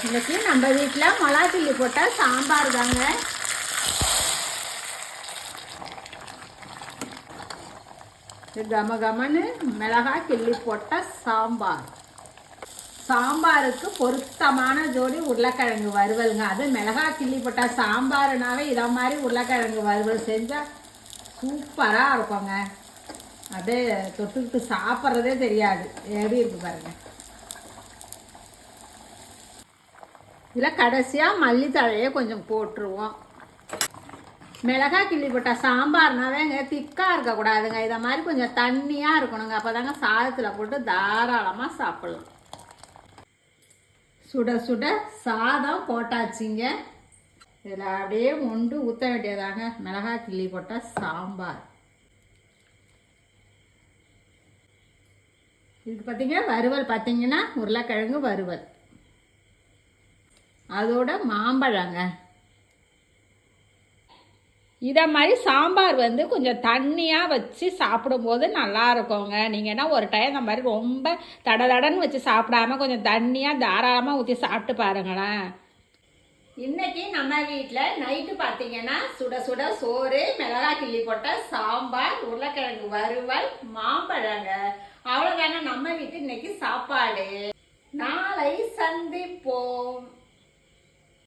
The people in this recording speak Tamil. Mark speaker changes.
Speaker 1: இன்னைக்கு நம்ம வீட்டில் மிளகா கிள்ளி போட்ட சாம்பார் தாங்க. கம கமன்னு மிளகா கிள்ளி போட்ட சாம்பார். சாம்பாருக்கு பொருத்தமான ஜோடி உருளைக்கிழங்கு வறுவலுங்க. அது மிளகா கிள்ளி போட்ட சாம்பாருனாவே இதை மாதிரி உருளைக்கிழங்கு வறுவல் செஞ்சால் சூப்பராக இருக்குங்க. அப்படியே தொட்டுக்கிட்டு சாப்பிட்றதே தெரியாது. எப்படி இருக்கு பாருங்க. இதில் கடைசியாக மல்லித்தழையே கொஞ்சம் போட்டுருவோம். மிளகாய் கிள்ளி போட்ட சாம்பார்னாவேங்க திக்காக இருக்கக்கூடாதுங்க. இதை மாதிரி கொஞ்சம் தண்ணியாக இருக்கணுங்க. அப்போ தாங்க சாதத்தில் போட்டு தாராளமாக சாப்பிட்லாம். சுட சுட சாதம் போட்டாச்சுங்க. இதில் அப்படியே மொண்டு ஊற்ற வேண்டியதாங்க மிளகாய் கிள்ளி போட்ட சாம்பார். இதுக்கு பார்த்தீங்க வறுவல் பார்த்தீங்கன்னா உருளைக்கிழங்கு வறுவல், அதோட மாம்பழங்க. இதை மாதிரி சாம்பார் வந்து கொஞ்சம் தண்ணியாக வச்சு சாப்பிடும்போது நல்லா இருக்குங்க. நீங்கள் என்ன ஒரு டைம் இந்த மாதிரி ரொம்ப தடன்னு வச்சு சாப்பிடாம கொஞ்சம் தண்ணியாக தாராளமாக ஊற்றி சாப்பிட்டு பாருங்களேன். இன்னைக்கு நம்ம வீட்டில் நைட்டு பார்த்தீங்கன்னா சுட சுட சோறு, மிளகாய் கிள்ளி போட்ட சாம்பார், உருளைக்கிழங்கு வறுவல், மாம்பழங்க. அவ்வளோதாங்க நம்ம வீட்டு இன்னைக்கு சாப்பாடு. நாளை சந்திப்போம்.